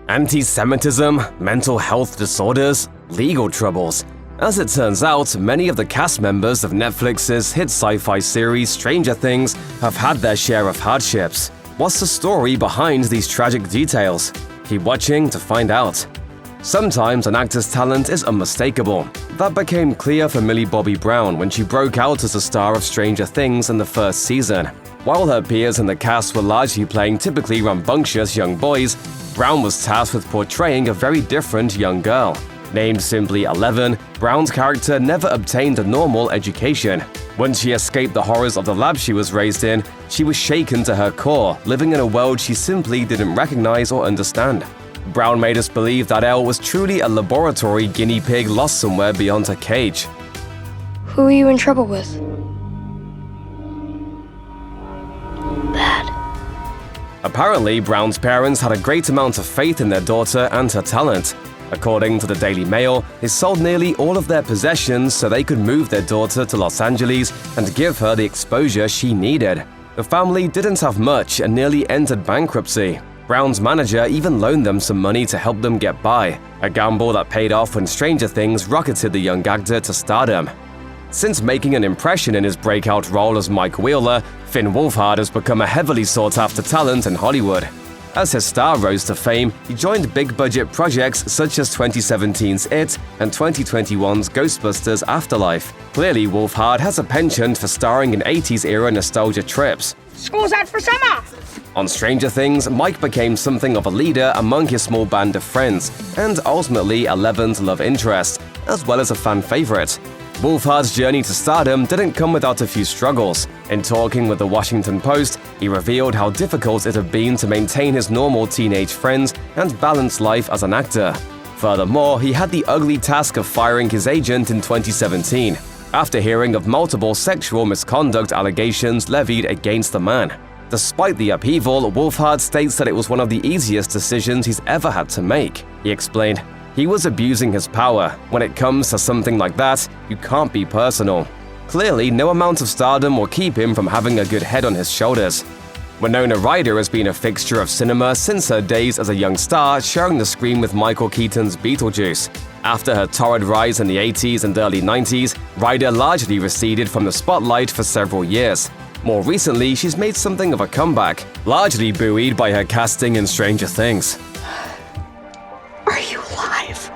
Antisemitism, mental health disorders, legal troubles. As it turns out, many of the cast members of Netflix's hit sci-fi series Stranger Things have had their share of hardships. What's the story behind these tragic details? Keep watching to find out. Sometimes an actor's talent is unmistakable. That became clear for Millie Bobby Brown when she broke out as a star of Stranger Things in the first season. While her peers in the cast were largely playing typically rambunctious young boys, Brown was tasked with portraying a very different young girl. Named simply 11, Brown's character never obtained a normal education. Once she escaped the horrors of the lab she was raised in, she was shaken to her core, living in a world she simply didn't recognize or understand. Brown made us believe that Elle was truly a laboratory guinea pig lost somewhere beyond her cage. Who are you in trouble with? Bad. Apparently, Brown's parents had a great amount of faith in their daughter and her talent. According to the Daily Mail, they sold nearly all of their possessions so they could move their daughter to Los Angeles and give her the exposure she needed. The family didn't have much and nearly entered bankruptcy. Brown's manager even loaned them some money to help them get by, a gamble that paid off when Stranger Things rocketed the young actor to stardom. Since making an impression in his breakout role as Mike Wheeler, Finn Wolfhard has become a heavily sought-after talent in Hollywood. As his star rose to fame, he joined big-budget projects such as 2017's It and 2021's Ghostbusters Afterlife. Clearly, Wolfhard has a penchant for starring in 80s-era nostalgia trips. School's out for summer! On Stranger Things, Mike became something of a leader among his small band of friends, and ultimately Eleven's love interest, as well as a fan favorite. Wolfhard's journey to stardom didn't come without a few struggles. In talking with the Washington Post, he revealed how difficult it had been to maintain his normal teenage friends and balance life as an actor. Furthermore, he had the ugly task of firing his agent in 2017, after hearing of multiple sexual misconduct allegations levied against the man. Despite the upheaval, Wolfhard states that it was one of the easiest decisions he's ever had to make. He explained, "He was abusing his power. When it comes to something like that, you can't be personal." Clearly, no amount of stardom will keep him from having a good head on his shoulders. Winona Ryder has been a fixture of cinema since her days as a young star, sharing the screen with Michael Keaton's Beetlejuice. After her torrid rise in the 80s and early 90s, Ryder largely receded from the spotlight for several years. More recently, she's made something of a comeback, largely buoyed by her casting in Stranger Things. Are you alive?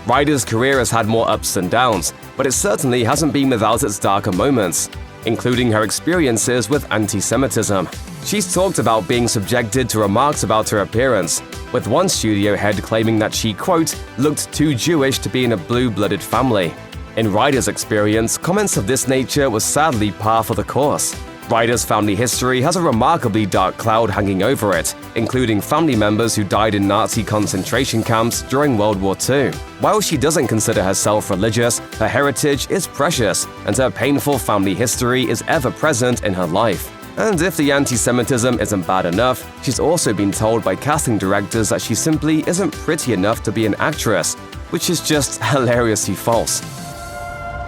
Ryder's career has had more ups and downs, but it certainly hasn't been without its darker moments, including her experiences with antisemitism. She's talked about being subjected to remarks about her appearance, with one studio head claiming that she, quote, looked too Jewish to be in a blue-blooded family. In Ryder's experience, comments of this nature was sadly par for the course. Ryder's family history has a remarkably dark cloud hanging over it, including family members who died in Nazi concentration camps during World War II. While she doesn't consider herself religious, her heritage is precious, and her painful family history is ever present in her life. And if the anti-Semitism isn't bad enough, she's also been told by casting directors that she simply isn't pretty enough to be an actress, which is just hilariously false.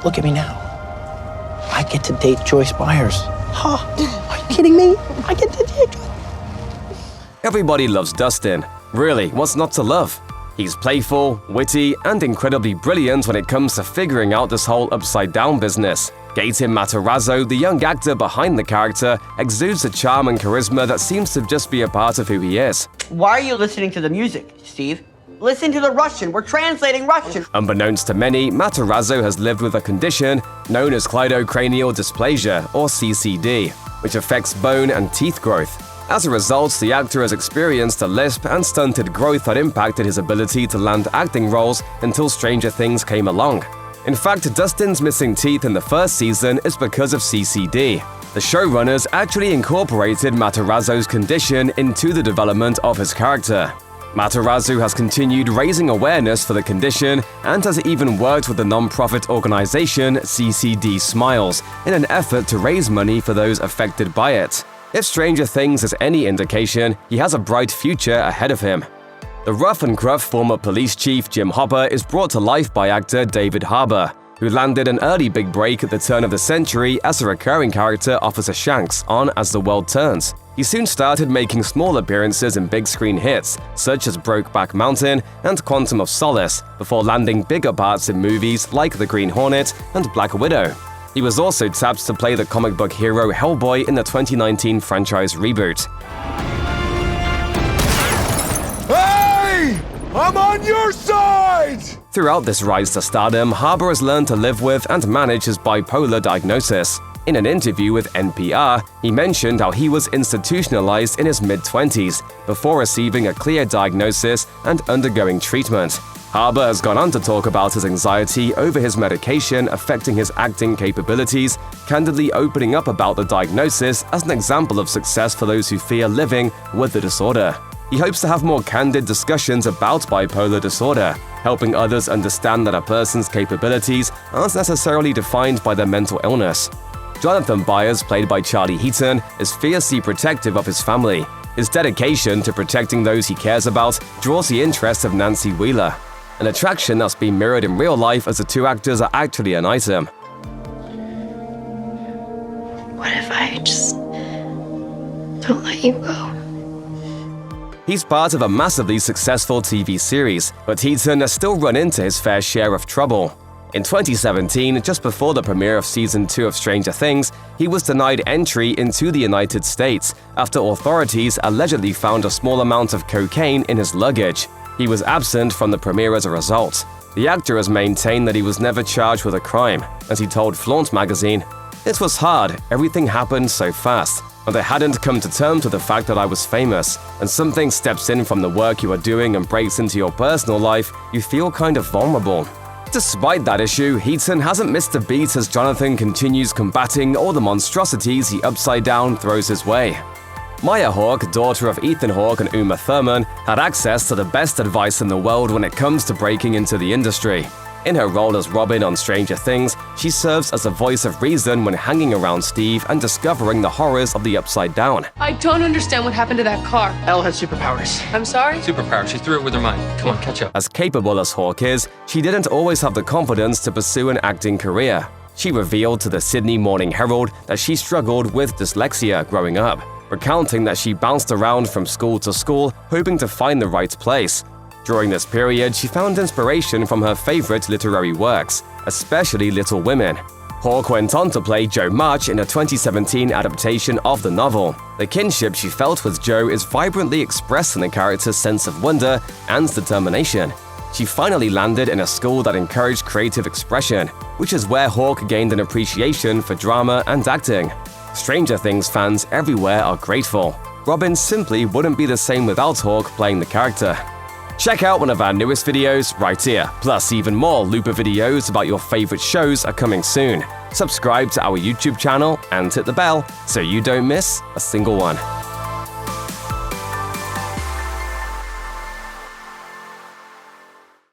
Look at me now. I get to date Joyce Byers. Huh? Are you kidding me? I get to date Joyce. Everybody loves Dustin. Really, what's not to love? He's playful, witty, and incredibly brilliant when it comes to figuring out this whole upside-down business. Gaten Matarazzo, the young actor behind the character, exudes a charm and charisma that seems to just be a part of who he is. Why are you listening to the music, Steve? Listen to the Russian. We're translating Russian. Unbeknownst to many, Matarazzo has lived with a condition known as cleidocranial dysplasia, or CCD, which affects bone and teeth growth. As a result, the actor has experienced a lisp and stunted growth that impacted his ability to land acting roles until Stranger Things came along. In fact, Dustin's missing teeth in the first season is because of CCD. The showrunners actually incorporated Matarazzo's condition into the development of his character. Matarazzo has continued raising awareness for the condition and has even worked with the non-profit organization CCD Smiles in an effort to raise money for those affected by it. If Stranger Things is any indication, he has a bright future ahead of him. The rough and gruff former police chief Jim Hopper is brought to life by actor David Harbour. who landed an early big break at the turn of the century as a recurring character Officer Shanks on As the World Turns. He soon started making small appearances in big-screen hits, such as Brokeback Mountain and Quantum of Solace, before landing bigger parts in movies like The Green Hornet and Black Widow. He was also tapped to play the comic book hero Hellboy in the 2019 franchise reboot. Hey! I'm on your side! Throughout this rise to stardom, Harbour has learned to live with and manage his bipolar diagnosis. In an interview with NPR, he mentioned how he was institutionalized in his mid-20s before receiving a clear diagnosis and undergoing treatment. Harbour has gone on to talk about his anxiety over his medication affecting his acting capabilities, candidly opening up about the diagnosis as an example of success for those who fear living with the disorder. He hopes to have more candid discussions about bipolar disorder, helping others understand that a person's capabilities aren't necessarily defined by their mental illness. Jonathan Byers, played by Charlie Heaton, is fiercely protective of his family. His dedication to protecting those he cares about draws the interest of Nancy Wheeler, an attraction that's been mirrored in real life as the two actors are actually an item. What if I just don't let you go? He's part of a massively successful TV series, but Heaton has still run into his fair share of trouble. In 2017, just before the premiere of Season 2 of Stranger Things, he was denied entry into the United States after authorities allegedly found a small amount of cocaine in his luggage. He was absent from the premiere as a result. The actor has maintained that he was never charged with a crime, as he told Flaunt magazine, "It was hard, everything happened so fast, and I hadn't come to terms with the fact that I was famous, and something steps in from the work you are doing and breaks into your personal life, you feel kind of vulnerable." Despite that issue, Heaton hasn't missed a beat as Jonathan continues combating all the monstrosities he upside down throws his way. Maya Hawke, daughter of Ethan Hawke and Uma Thurman, had access to the best advice in the world when it comes to breaking into the industry. In her role as Robin on Stranger Things, she serves as a voice of reason when hanging around Steve and discovering the horrors of the Upside Down. I don't understand what happened to that car. Elle has superpowers. I'm sorry? Superpower. She threw it with her mind. Come on, catch up. As capable as Hawke is, she didn't always have the confidence to pursue an acting career. She revealed to the Sydney Morning Herald that she struggled with dyslexia growing up, recounting that she bounced around from school to school hoping to find the right place. During this period, she found inspiration from her favorite literary works, especially Little Women. Hawke went on to play Jo March in a 2017 adaptation of the novel. The kinship she felt with Jo is vibrantly expressed in the character's sense of wonder and determination. She finally landed in a school that encouraged creative expression, which is where Hawke gained an appreciation for drama and acting. Stranger Things fans everywhere are grateful. Robin simply wouldn't be the same without Hawke playing the character. Check out one of our newest videos right here, plus even more Looper videos about your favorite shows are coming soon. Subscribe to our YouTube channel and hit the bell so you don't miss a single one.